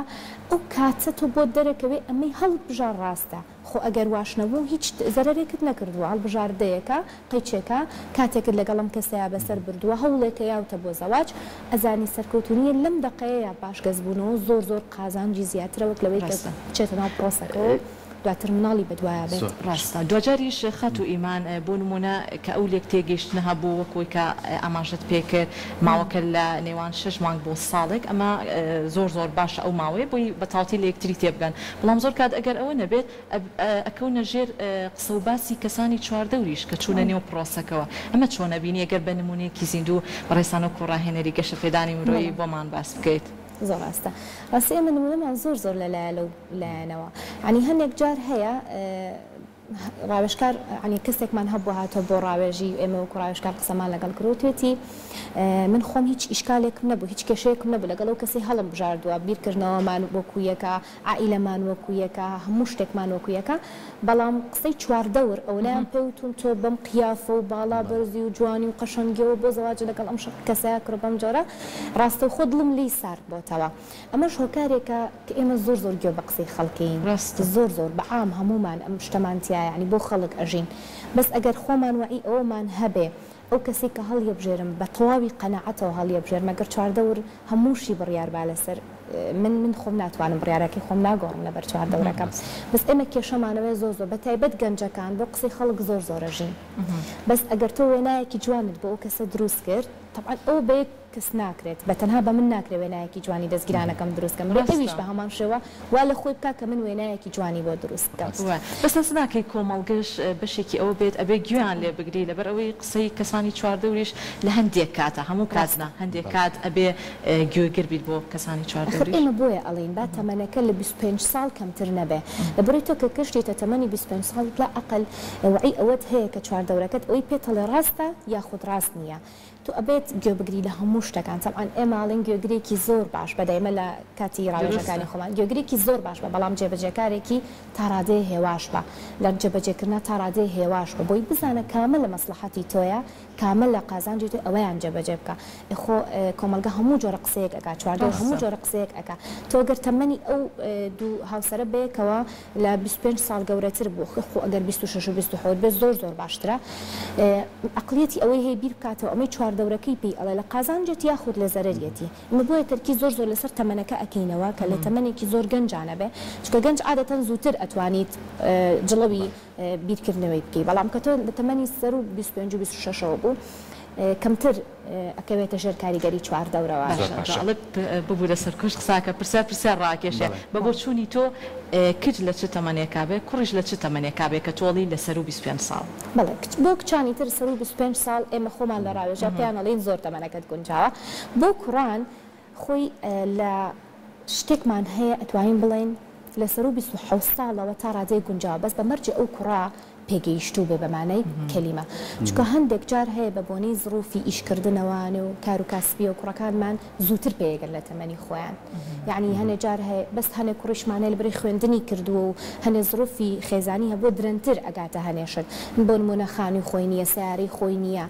ئەو کاتە تۆ بۆ دەرەکەوێ ئەمەی هەڵبژار ڕاستە خۆ ئەگەر واش نەبوو هیچ زەرەرێکت نەکردووە هەڵبژاردەیەکە قەیچێکە کاتێکت لەگەڵم کەسەیە بەسەر بردووە هەوڵێکە یاوتە بۆ زەواج ئەزانی سەرکەوتنیە لەم دقەیە باش گەزبوونەوە زۆر قازانجی زیاترەوەک لەوەی کەس چێتە ناو پرۆسەکەەوە دواتر مناڵی بەدوایە بێت ڕاستە دوجاریش خەت و ئیمان بۆ نمونە کە ئەو لێک تێگەیشتنە هەبوو وەکوی کە ئاماژت پێکرد ماوەکە لە نێوان 6 مانگ بۆ ساڵێک ئەمە زۆر باشە ئەو ماوەیە بۆی بەتاوتی لە یەکتری تێبگەن بەڵام زۆر کات ئەگەر ئەوە نەبێت ئەکەونە ژێر قسە و باسی کەسانی چواردەوریش کە چوونە نێو پرۆسەکەەوە ئەمە چۆنە بینی ئەگەر بە نمونەیەکی زیندوو بەڕێسان و کوڕاهێنەری گەشەپێدانی مرۆیی بۆمان باس بکەیت. زۆر ڕاستە ڕاستی ئێمە نمونەمان زۆر لەلایە لەو لایەنەوە ینی هەندێک جار هەیە ڕاوێژکار ینی کەسێکمان هەبوو هاتۆ بۆ ڕاوێژی ئێمە وەکو ڕاوێژکار قسەمان لەگەڵ کردوێتی من خۆم هیچ ئیشکالێکم نەبوو هیچ کێشەیەکم نەبوو لەگەڵ ئەو کەسی هەڵم بژاردووە بیرکردنەوەمان وەکو یەکە عائیلەمان وەکو یەکە هەموو شتێکمان وەکو یەکە بەڵام قسەی چواردەور ئەولایان پێوتون تۆ بەم قیافە و باڵا بەرزی و جوانی و قەشەنگیەوە بۆ زەواج لەگەڵ ئەم کەسەیە کرد بەم جۆرە ڕاستە خۆ دڵم لی سارد بۆتەوە ئەمەش هۆکارێکە کە ئێمە زۆر گوێ بە قسەی خەڵکین زۆر بەعام هەمومان ئەم شتەمانتیایە ینی بۆ خەڵک ئەژین بەس ئەگەر خۆمان وعی ئەومان هەبێ ئەو کەسی کە هەڵیەبژێرم بە تەواوی قەنەعەتەوە هەڵیەبژێر مەگەر چواردەور هەمووشی بڕیار با لەسەر من خۆم ناتوانم بڕیارەکەی خۆم ناگۆڕم لەبەر چواردەورەکەم بەس ئێمە کێشەمانەوەی زۆر بە تایبەت گەنجەکان بۆ قسەی خەڵک زۆر ئەژین بەس ئەگەر تۆ وێنایەکی جوانت بۆ ئەو کەسە دروست کرد طبعا ئەو بە کەس ناکرێت بە تەنها بە من ناکرێت وێنایەکی جوانی دەستگیرانەکەم دروستکەم ئەویش بە هەمان شێوە وا لە خۆی بکە کە من وێنایەکی جوانی بۆ دروست بکەم بەس هەست ناکەی کۆمەڵگەش بەشێکی ئەوە بێت ئەبێ گوێیان لێ بگری لەبەر ئەوەی قسەی کەسانی چواردەوریش لە هەندێک کاتە هەموو کاتنا هەندێک کات ئەبێ گوێگر بیت بۆ کەسانی چواردەوریش ئێمە بۆیە ئەڵێن با تەمەنەکە لە 25 ساڵ کەمتر نەبێ لەبەری تۆ کە کەشتێتە تەمەنی 25 ساڵ لا ئەقل وعی ئەوەت هەیە کە چواردەورەکەت ئەوەی پێتەڵێ ڕاستە یاخود ڕاست نییە تو ئەبێت گوێ بگری لە هەموو هەموو شتەکان چەمعان ئێماڵین گوێگرێکی زۆر باش بەدایمە لە کاتی ڕاوێژەکانی خۆمان گوێگرێکی زۆر باش بە بەڵام جێبەجێکارێکی تا ڕادەیە هێواش بە لە جێبەجێکردنا تا ڕادەیە هێواش بە بۆی بزانە کامل لە مەسلحەتی تۆیە کامل لە قازانجی تۆ ئەوەیان جێبەجێ بکە خۆ کۆمەلگا هەموو جۆرە قسەیەک ئەکا چواردە هەموو جۆرە قسەیەک ئەکا تۆ گەر تەمەنی ئەو دوو هاوسەرە بەیەکەوە لە 25 ساڵ گەورەتر بوو خۆ ئەگەر 26 و 27 بێت زۆر باشترە عقلیەتی ئەوەی هەیە بیر بکاتەوە ئەمەی چواردەورەکەی پێی ئەڵێ لە قازانجێت یاخود لە زەرەرەتی ئمە بۆیە تەرکی زۆر لەسەر تەمەنەکە ئەکەینەوە کە لە تەمەنێکی زۆر گەنجانە بێ چکە گەنج عادەتەن زووتر ئەتوانیت جڵەوی بیرکردنەوەی بکەی بەڵام کە تۆ لە تەمەنی سەر و 25 و 26ەوە بوو کەمتر ئەکەوێتە ژێر کاریگەری چواردەورەوە ببوو لەسەر کوشت قساکە پرسیار ڕاکێشێ بە بۆ چوونی تۆ کرد لە چ تەمەنێکا بێ کوڕیش لە چ تەمەنێکا بێ کە تۆڵی لەسەر و 25 ساڵ بەڵێ بۆ کچانی تر سەر و 25 ساڵ ئێمە خۆمان لە ڕاوێژە پێیانەڵێن زۆر تەمەنەکەت گونجاوە بۆ کوڕان خۆی لە شتێکمان هەیە ئەتوانین بڵێن لەسەر و 27 ساڵەوە تا ڕادەی گونجاوە بەس بە مەرجی ئەو کوڕا پێگەیشتوو بێ بەمانەی کەلیمە چکە هەندێک جار هەیە بە بۆنەی زڕوفی ئیشکردنەوەوانە و کار و کاسبی و کوڕەکانمان زووتر پێگەن لە تەمەنی خۆیان یعنی هەنێ جار هەیە بەس هەنێک کوڕیشمانە لەبەری خوێندنی کردووە و هەنێ زڕوفی خێزانی هەبوو درەنتر ئەگاتە هەنێشت بۆ نمونە خانی خۆی نییە سیارەی خۆی نییە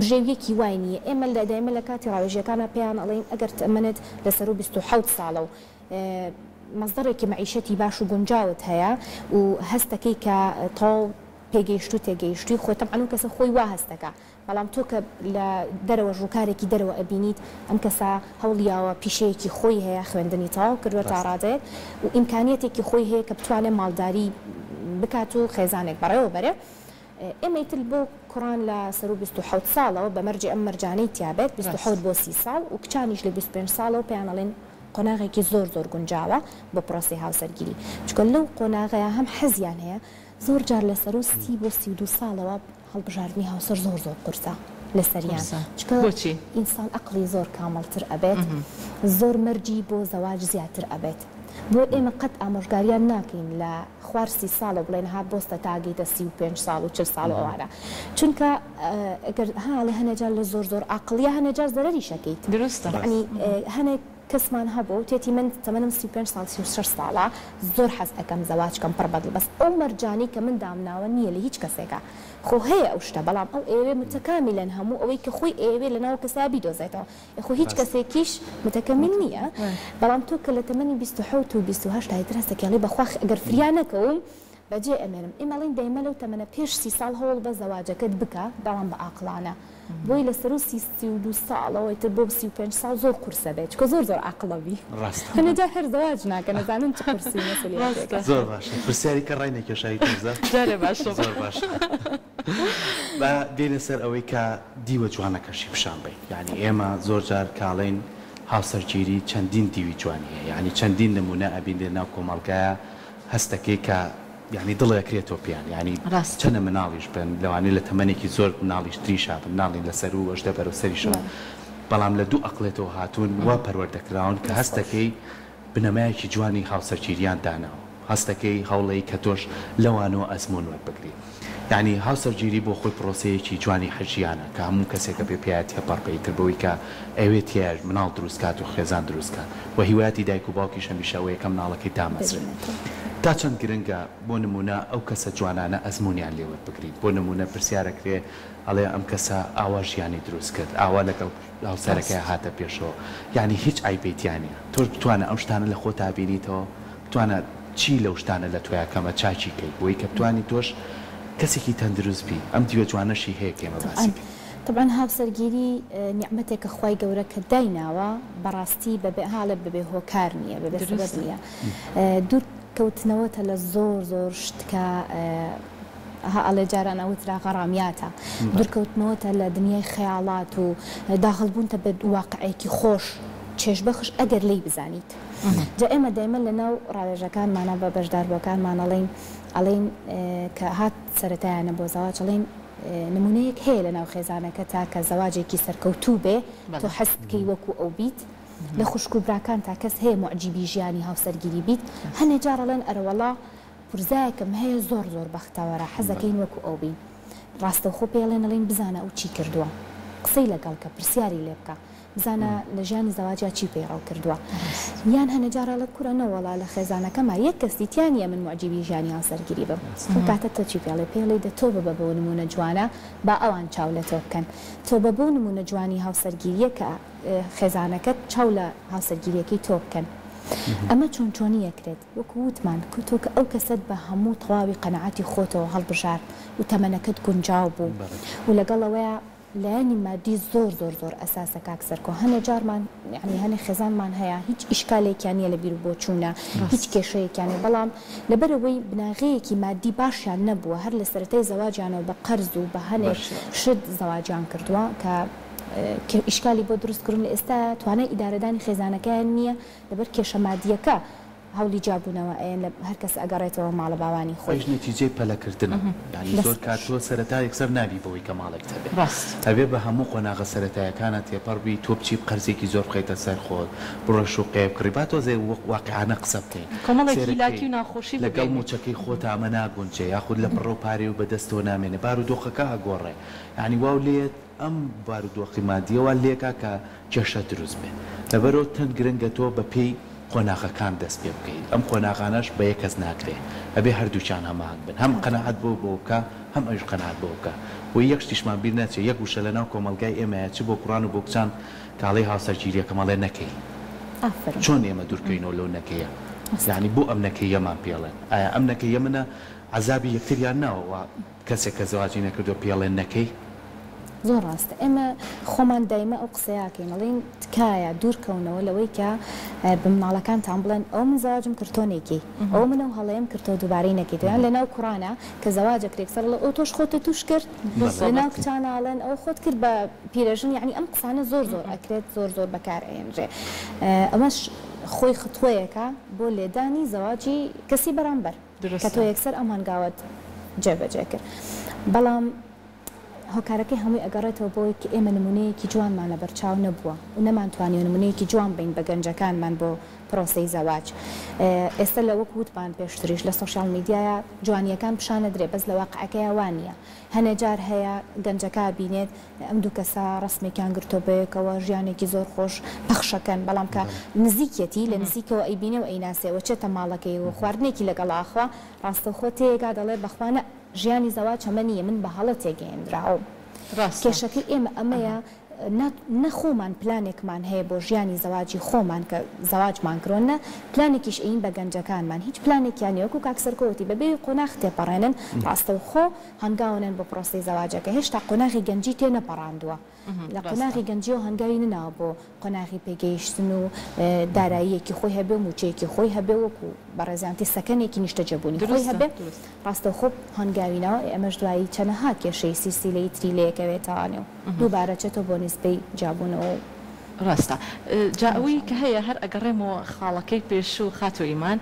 بژێویەکی وای نییە ئێمە لە دایمە لە کاتی ڕاوێژیەکانە پێیان ئەڵێن ئەگەر تەمەنت لەسەر و 27 ساڵە و مەزدەڕێکی مەعیشەتی باش و گونجاوت هەیە و هەستەکەی کە تاو پێگەیشت و تێگەیشتی خۆی تەمعن و کەسە خۆی وا هەستەکە بەڵام تۆ کە لە دەرەوە ژووکارێکی دەرەوە ئەبینیت ئەم کەسە هەوڵیاوە پیشەیەکی خۆی هەیە خوێندنی تاو کردوە تا ڕادێت و ئیمکانیەتێکی خۆی هەیە کە بتوانێت ماڵداری بکات و خێزانێک بەڕێوە بەرێ ئێمە تل بۆ کوڕان لە سەر و 27 ساڵەوە بە مەرجی ئەم مەرجانەی تیابێت 27 بۆ 30 ساڵ و کچانیش لە 25 ساڵەوە پێیانەڵێن قۆناغێکی زۆر گونجاوە بۆ پرۆسی هاوسەرگیری چکە لەو قۆناغەیە هەم حەزیان هەیە زۆر جار لەسەر و 30 بۆ 32 ساڵەوە هەڵبژاردننی هاوسەر زۆر قورسە لەسەریان چکە ئینسان عقلی زۆر کامەڵتر ئەبێت زۆر مەرجی بۆ زەواج زیاتر ئەبێت بۆ ئێمە قەت ئامۆژگاریان ناکەین لە خوار 30 ساڵە بڵێن ها بۆستە تاگەیتە 35 ساڵ و 40 ساڵ ئەوانە چونکە ئەگەر هاڵێ هەنێجار لە زۆر عقلیە هەنێجار زەرەری شەکەیت دروستە یعنی هەنێک کەسمان هەبوو تێتی من تەمەنم 35 ساڵ 36 ساڵە زۆر حەز ئەەکەم زەواجکەم پڕ بەدڵ بەس ئەو مەرجانی کە من دامناوە نییە لە هیچ کەسێکە خۆ هەیە ئەو شتە بەڵام ئەو ئێوێ متەکامیلەن هەموو ئەوەی کە خۆی ئێوێ لە ناو کەسابی دۆزێتەوە خۆ هیچ کەسێکیش متەکەمیل نییە بەڵام تۆ کە لە تەمەنی 27 و 28 هایتر هەستەکەڵی بەخوا ئەگەر فریا نەکەوم بەجێ ئەمێنم ئێمەڵین دەیمە لەو تەمەنە پێش 30 ساڵ هەوڵ بە زەواجەکەت بکە بەڵام بە ئاقلانە بۆی لەسەر و 32 ساڵەوەی تر بۆ 35 ساڵ زۆر قورسە بێت چکە زۆر عاقڵەبی هەنێجا هەر زەواج ناکە نەزانم چ قورسی مەسئولێتێکە زۆر باشە پرسیاری کە ڕای نەکێشایی تێزە جارێ باشە زۆر باشە بە دێنە سەر ئەوەی کە دیوە جوانەکەشی پیشان بێت یعنی ئێمە زۆر جار کاڵین هاوسەرگیری چەندین دیوی جوانیە یعنی چەندین نمونە ئەبین لە ناو کۆمەڵگایە هەستەکەی کە یعنی دڵەکرێتەوە پیان یعنی چەنە مناڵیش بن لەوانەیە لە تەمەنێکی زۆر مناڵیش تریشا بن ناڵین لەسەر و ئەشدە بەرەو سەریشەوە بەڵام لە دوو ئەقلێتەوە هاتوون وا پەروەردەکراون کە هەستەکەی بنەمایەکی جوانی هاوسەرگیریان داناوە هەستەکەی هەوڵەی کە تۆش لەوانەوە ئەزمون وەربگری یعنی هاوسەرگیری بۆ خۆی پرۆسەیەکی جوانی حەجیانە کە هەموو کەسێکە پێپیاتی هەپەڕپەی کردبەوەی کە ئەوێت هەیە مناڵ دروستکات و خێزان دروستکات و هیواەتی دایک و باوکیش هەمیشەوەی کە مناڵەکەی دامەزرن تا چەند گرنگە بۆ نمونە ئەو کەسە جوانانە ئەزمونیان لێوە بگریت بۆ نمونە پرسیارەکرێ ئەڵێ ئەم کەسە ئاوا ژیانی دروست کرد ئاوا لەگەڵ هاوسەرەکەی هاتە پێشەوە یعنی هیچ ئایبێتیانە تۆ بتوانە ئەم شتانە لە خۆ تابینیتەوە بتوانە چی لەو شتانە لە تۆیە کەمە چاچی کەیت بۆی کە بتوانی تۆش کەسێکی تەندروست بی ئەم دیوە جوانەشی هەیە کێمە باسی طبعا هاوسەرگیری نیعمەتێکە خوای گەورە کە دایناوە بەڕاستی بەبێ حاڵە ببێ هۆکار نییە بەبێ سبەب نییە دوور کەوتنەوەتە لە زۆر شتکە ئەڵێ جاران ئەوترا غەڕامیاتە دوورکەوتنەوەتە لە دنیای خەیاڵات و داخڵبوونتە بە واقعەیەکی خۆش چێژبەخش ئەگەر لی بزانیت جا ئێمە دایمە لە ناو ڕاوێژەکانمانە بە بەشداربووەکانمان ئەڵێن کە هات سەرەتایانە بۆ زەواج ئەڵێن نمونەیەک هەیە لە ناو خێزانەکە تا کە زەواجێکی سەرکەوتوو بێ تۆ حەست بکەی وەکو ئەو بیت لە خوشک و براکان تا کەس هەیە معجیبی ژیانی هاوسەرگیری بیت هەنێ جارەڵێن ئەرەوەڵا پورزایەکەم هەیە زۆر بەختەوەرە حەزەکەین وەکو ئەو بین ڕاستەوخۆ پێڵێن ئەڵێن بزانە ئەو چی کردووە قسەی لەگەڵ کە پرسیاری لێ بکە بزانە لە ژیانی زەواجیا چی پەیڕەو کردووە یان هەنە جارە لە کوورە نەوەڵا لە خێزانەکەما یەک کەس دیتیانە من معجبی ژیانی هاوسەرگیری بم کاتە تۆ چی پێڵێ دە تۆ ببە بۆ نمونە جوانە با ئەوان چاو لە تۆ بکەن تۆ بە بۆ نمونە جوانی هاوسەرگیریە کە خێزانەکەت چاو لە هاوسەرگیریەکەی تۆ بکەن ئەمە چۆن چۆنی یەکرێت وەکو وتمان تۆ کە ئەو کەسەت بە هەموو تەواوی قەنەعەتی خۆتەوە هەڵبژار و تەمەنەکەت گونجاو بوو و لەگەڵەوەیە لایانی مادی زۆر ئەساسە کاکسەرکۆ هەنە جارمان یعنی هەنێ خێزانمان هەیە هیچ ئیشکالێکیانە لە بیر بۆ چوونە هیچ کێشەیەکیانێ بەڵام لەبەرەوەی بناغەیەکی مادی باشیان نەبووە هەر لە سەرەتای زەواجیانەوە بە قەرز و بە هەنێک شت زەواجیان کردووە کە ئیشکالی بۆ دروستکردن لە ئێستا توانای ئیدارەدانی خێزانەکەیان نییە لەبەر کێشە مادیەکە هەولی جابوونەوە ئەیان لە هەر کەس ئەگەڕێتەوە ماڵە باوانی خۆی نتیجەی پەلەکردنە ینی زۆر کات تۆ سەرەتا یەکسەر نابی بەوەی کە ماڵێک هەبێ بە هەموو قۆناغە سەرەتایەکانە تێپەڕبی تۆ بچی قەرزێکی زۆر بخەیتە سەر خۆت بڕۆژ و قێب کڕیبا تۆزێ واقعانە قسە بکەین لەگەڵ موچەکەی خۆت ئامە ناگونجێ یاخود لە بڕۆ پارێ و بەدەستەوە نامێنێ بار و دۆخەکە ئەگۆڕێ ینی واو لێت ئەم بارودۆخی مادیەوە لێکا کە کێشە دروست بێت لەبەرەوە تەن گرنگە تۆ بە پێی قۆناغەکان دەست پێ بکەیت ئەم قۆناغانەش بە یەک کەس ناکرێت ئەبێ هەردووچان هەمان بن هەم قەنەعەت بۆ بکە هەم ئەوش قەنەعەت بۆ بکە و یەک شتیشمان بیر ناچێت یەک وشە لەناو کۆمەلگای ئێمەیە چ بۆ کوڕان و بۆ کچان کاڵەی هاوسەرگیریەکە مەڵێ نەکەی چۆن ئێمە دوورکەینەوە لەو نەکەیە یعنی بۆ ئەم نەکەیەمان پێڵێن ئایا ئەم نەکەیە منە عەزابی یەکتریان ناوە کەسێک کە زەواجی نەکردو پێڵێن نەکەی زۆر ڕاستە ئێمە خۆمان دایمە ئەو قسەیاکەین ئەڵێن تکایە دوورکەونەوە لەوەی کە بمناڵەکانتان بڵێن ئەو من زەواجم کردۆنێکی ئەو منە و هەڵەیەم کردەوە دووبارەی نەکەیت یان لەناو کوڕانە کە زەواجە کرێکسەر لە ئەو تۆش خۆتە توش کرد لەناو کچاناڵێن ئەو خۆت کرد بە پیرەژن یعنی ئەم قسانە زۆر ئەکرێت زۆر بەکار ئێنرێ ئەمەش خۆی خطوەیەکە بۆ لێدانی زەواجی کەسی بەرامبەر کە تۆ یەکسەر ئەم هەنگاوت جێبەجێ کرد بەڵام هۆکارەکەی هەمووی ئەگەڕێتەوە بۆی کە ئێمە نمونەیەکی جوانمان لە بەرچاو نەبووە و نەمانتوانین نمونەیەکی جوان بین بە گەنجەکانمان بۆ پرۆسەی زەواج ئێستا لە وەک وتمان پێشتریش لە سۆشیال میدیایە جوانیەکان پیشانە درێ بەس لە واقعەکەی وانە هەنێ جار هەیە گەنجەکە بینێت ئەم دوو کەسە ڕسمێکیان گرتۆ بەیەکەوە ژیانێکی زۆر خۆش پەخشەکەن بەڵام کە نزیکەتی لە نزیکەوە ئەیبینێ و ئەیناسێەوە چێتە ماڵەکەی و خواردنێکی لەگەڵاخوا ڕاستەخۆ تێگا دەڵێ بەخوانە ژیانی زەواج ئەمە نییە من بە هەڵە تێگەیەنراوە کێشەکەی ئێمە ئەمەیە نەخۆمان پلانێکمان هەیە بۆ ژیانی زەواجی خۆمان کە زەواجمان کرۆنە پلانێکیش ئەین بە گەنجەکانمان هیچ پلانێکیان وەکو کاکسەرکەوتی بەبێ قۆناغ تێپەڕێنن ڕاستەوخۆ هەنگاونن بۆ پرۆسەی زەواجەکە هێشتا قۆناغی گەنجی تێ نەپەڕاندووە لە قۆناغی گەنجی و هەنگاوی نناوە بۆ قۆناغی پێگەیشتن و داراییەکی خۆی هەبێ و موچەیەکی خۆی هەبێ وەکو بەڕێزیانتی سەکەنێکی نیشتەجەبوونی خۆی هەبێ ڕاستەوخۆ هەنگاوینەوە ئەمەش دوایی چەنەها کێشەی سیسیلەی تری لەیەکەوێتەوانێ و دووبارە چێتۆ بۆ نسبەی جابوونەوە ڕاستە جاوی کە هەیە هەر ئەگەڕێمەوە خاڵەکەی پێش و خاتۆ ئیمان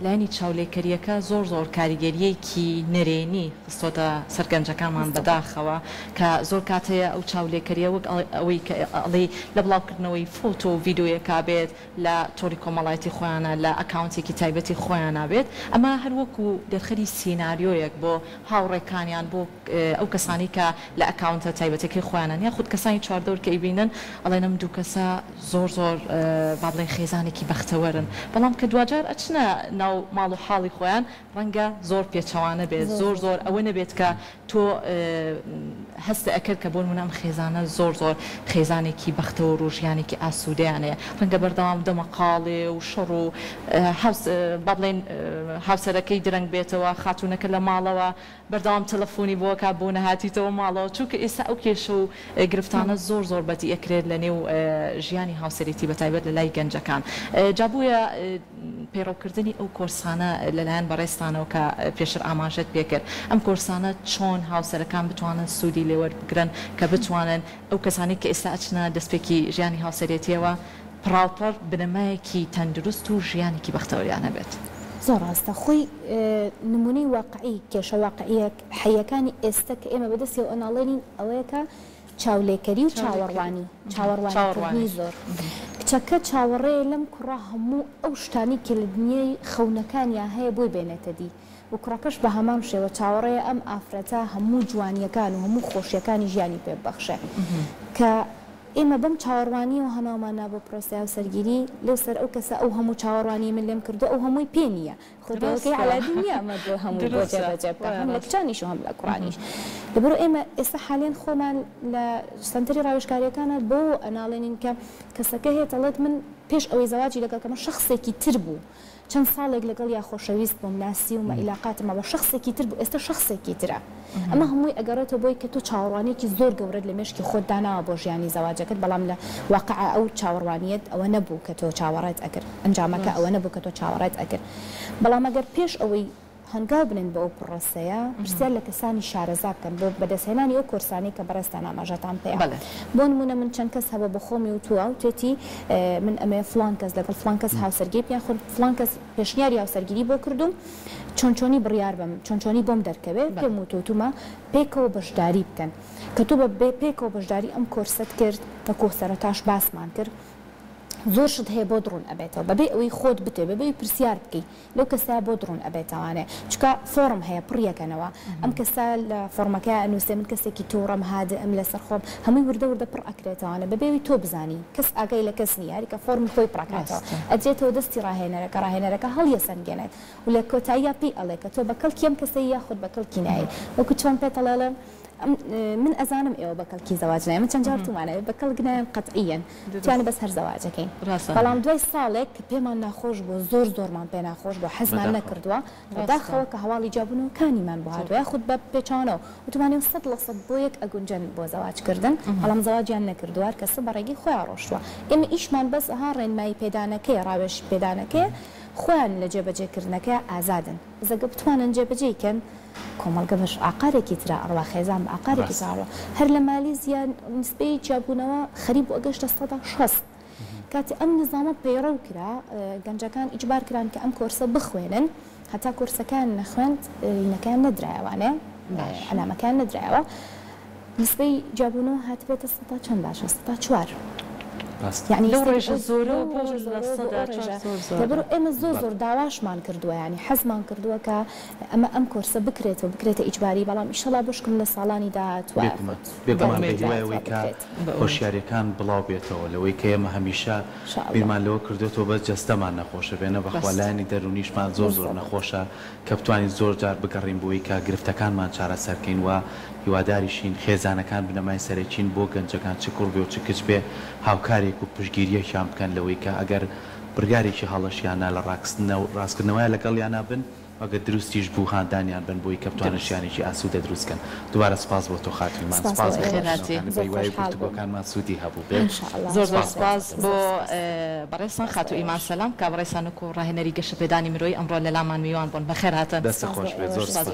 لایانی چاولێکەریەکە زۆر کاریگەریەکی نەرێنی خستۆتە سەرگەنجەکانمان بەداخەوە کە زۆر کات هەیە ئەو چاولێکەریە وەک ئەوەی کە ئەڵێ لە بڵاوکردنەوەی فۆتۆ و ڤیددیۆیەکا بێت لە تۆری کۆمەڵایەتی خۆیانە لە ئەکاونتێکی تایبەتی خۆیان نابێت ئەمە هەر وەکو دەرخەری سیناریۆیەک بۆ هاوڕێکانیان بۆ ئەو کەسانی کە لە ئەکاونتە تایبەتەکەی خۆیانە یا خود کەسانی چواردەور کە ئیبینن ئەڵێن دوو کەسە زۆر با بڵێن خێزانێکی بەختەوەرن بەڵام کە دوجار ئەچنە ناو ماڵ و حاڵی خۆیان ڕەنگە زۆر پێچەوانە بێت زۆر ئەوە نەبێت کە تۆ هەستە ئەکرد کە بۆ منام خێزانە زۆر خێزانێکی بەختەوە و ژیانێکی ئاسوودەیانەیە ڕەنگە بەردەوام دەمەقاڵێ و شەڕ و با بڵێن هاوسەرەکەی درەنگ بێتەوە خاتونەکە لە ماڵەوە بەردەوام تەلەفۆنی بۆکە بۆ نەهاتیتەوە ماڵەوە چونکە ئێستا ئەو کێشە و گرفتانە زۆر بەدی ئەکرێت لە نێو ژیانی هاوسەرێتی بەتایبەت لە لای گەنجەکان جابووە پێڕەوکردنی ئەو کۆرسانە لەلایەن بەڕێستانەوە کە پێشتر ئاماژەت پێکرد ئەم کۆرسانە چۆن هاوسەرەکان بتوانن سوودی لێوەربگرن کە بتوانن ئەو کەسانی کە ئێستا ئەچنە دەستپێکی ژیانی هاوسەرێتیەوە پراپەر بنەمایەکی تەندروست و ژیانێکی بەختەوەریانە بێت زۆر ڕاستە خۆی نمونەی واقعی کێشە واقعیەک حەیەکانی ئێستا کە ئێمە بەدەستی ئەناڵێنین ئەوەیەکە چاولێکەری و چاوەڕوانی زۆر کچەکە چاوەڕێ لەم کوڕە هەموو ئەو شتانی کە لە دنیای خەونەکانیان هەیە بۆی بێنێتە دی و کوڕەکەش بە هەمان شێوە چاوەڕێ ئەم ئافرەتە هەموو جوانیەکان و هەموو خۆشیەکانی ژیانی پێبەخشێ کە ئێمە بەم چاوەڕوانی و هەناومانە بۆ پرۆسە هاوسەرگیری لەو سەر ئەو کەسە ئەو هەموو چاوەڕوانی من لێم کردو ئەو هەمووی پێ نییە خودەکەی عەلادی نییە ئەمە بۆ هەموو بۆ جێبەجێ بکات هەم لە کچانیش و هەم لە کوڕانیش لەبەرەوە ئێمە ئێستا حالیان خۆمان لە سنتەری ڕاوێژکاریەکانە بۆ ئەناڵێنین کە کەسەکە هەیە دەڵێت من پێش ئەوەی زەواجی لەگەڵ کەمە شخصێکی تر بوو چەند ساڵێک لەگەڵ یا خۆشەویست بووم ناسی و مەعیلاقاتمە بە شخصێکی تر بوو ئێستا شخصێکی ترە ئەمە هەمووی ئەگەڕێتەوە بۆی کە تۆ چاوەڕوانێکی زۆر گەورەت لە مێشکی خۆت داناوە بۆ ژیانی زەواجەکەت بەڵام لە واقعە ئەو چاوەڕوانیت ئەوە نەبوو کە تۆ چاوەڕێت ئەکرد ئەنجامەکە ئەوە نەبوو کە تۆ چاوەڕێت ئەکرد بەڵام ئەگەر پێش ئەوەی هەنگاو بنن بە ئەو پڕۆسەیە پرسیار لە کەسانی شارەزا بکەن بۆ بەدەستهێنانی ئەو کورسانی کە بەڕێستان ئاماژەتان پێ بۆ نمونە من چەند کەس هەبە بە خۆمی و تووە و توێتی من ئەمێ فڵان کەس لەگەڵ فڵان کەس هاوسەرگیری پیان خۆ فڵان کەس پێشنیاری هاوسەرگیری بۆ کردوم چۆنچۆنی بڕیار بم چۆنچۆنی بۆم دەرکەوێت پێم وتوتومە پێکەوە بەشداری بکەن کە تۆ بە پێکەوە بەشداری ئەم کۆرسەت کرد تەکۆ سەرەتاش باسمان کرد زۆر شت هەیە بۆ دڕون ئەبێتەوە بەبێ ئەوەی خۆت بتێ بەبێ پرسیار بکەی لەو کەسا بۆ دڕون ئەبێتەوانێ چکە فۆرم هەیە پڕیەکەنەوە ئەم کەسا لە فۆرمەکە ئەنووسێ من کەسێکی تووڕەم هادە ئەم لەسەر خۆم هەمووی وردە وردە پڕ ئەکرێتەوانە بەبێوی تۆ بزانی کەس ئاگای لە کەس نیە هەریکە فۆرم خۆی پڕکاتەوە ئەجێتەوە دەستی ڕاهێنەرەکە هەڵیە سنگێنێت و لە کۆتاییە پێی ئەڵێ کە تۆ بەکەڵکی ئەم کەسەی یاخود بەکەڵکی نایی وەکو چۆن پێتەڵێڵێ من ئەزانم ئێوە بەکەڵکی زەواج نایە من چەند جار تومانە بەکەڵگنایان قەتعیەن توانە بەس هەر زەواجەکەین بەڵام دوای ساڵێک کە پێمان ناخۆش بۆ زۆرمان پێ ناخۆش بۆ حەزمان نەکردووە بەداخەوە کە هەواڵی جابوونەوەکانیمان بۆ هاتووە یاخود بە پێچانەوە وتوانێ 100% بۆ یەک ئەگونجن بۆ زەواجکردن بەڵام زەواجیان نەکردووە کەسە بەڕێگەی خۆیان ڕۆشتووە ئێمە ئیشمان بەس ها ڕێنمایی پێدانەکەی ڕاوێژی پێدانەکەی خۆیان لە جێبەجێکردنەکە ئازادن زەگە بتوانن جێبەجێکەن کۆمەڵگە بەش عقارێکی ترا ئەڕوا خێزان بە عقارێکی زاڕوە هەر لە مالیزیا نسبەی جیابوونەوە خەریب بۆ ئەگەشتە 60 کاتی ئەم نظامە پەیڕەو کرا گەنجەکان ئیجبار کران کە ئەم کۆرسە بخوێنن هەتا کۆرسەکان نەخوێند هینەکان نەدرایەوانێ ئەلامەکان نەدرایەوە نسبەی جیابوونەوە هاتبێتە 100 چەند باشە 4 يعني لو رجع زورو لەبەرەوە ئێمە زۆر داواشمان کردووە ینی حەزمان کردووە کە ئەمە ئەم کۆرسە بکرێتە ئیجباری بەڵام ئیشەڵا بشکم لە ساڵانی داهاتوە بێگومان بێوەی کە هۆشیاریەکان بڵاو بێتەوە لەوەی کە ئێمە هەمیشە بیرمان لەوە کردوێتەوە بەس جەستەمان نەخۆشە بێنە بەخوالایانی دەرونیشمان زۆر نەخۆشە کە بتوانین زۆر جار بگەڕین بۆی کە گرفتەکانمان چارەسەرکەین و هیواداریشین خێزانەکان بنەمای سەرچین بۆ گەنجەکان چ کوڕ بێ و چ کچ بێ هاوکارێک و پشتگیریەکیان بکەن لەوەی کە ئەگەر بڕیارێکی هەڵەشیانە لە ڕاستکردنەوەی لەگەڵ یانە بن ئەگە دروستیش بوو هاندانیان بن بۆی کە بتوانە شیانێکی ئاسوودە دروستکەن دووبارە سپاس بۆ تۆ خاتریمان سپاس گفتوگۆکانمان سوودی هەبوو بێ زۆر سپاس بۆ بەڕێستان خاتو ئیمان سەلام کا بەڕێستان و ڕاهێنەری گەشەپێدانی مرۆی ئەمڕۆ لە لامان میوان بوون بەخێر هاتن دەستە خۆش بێت زۆر سپاس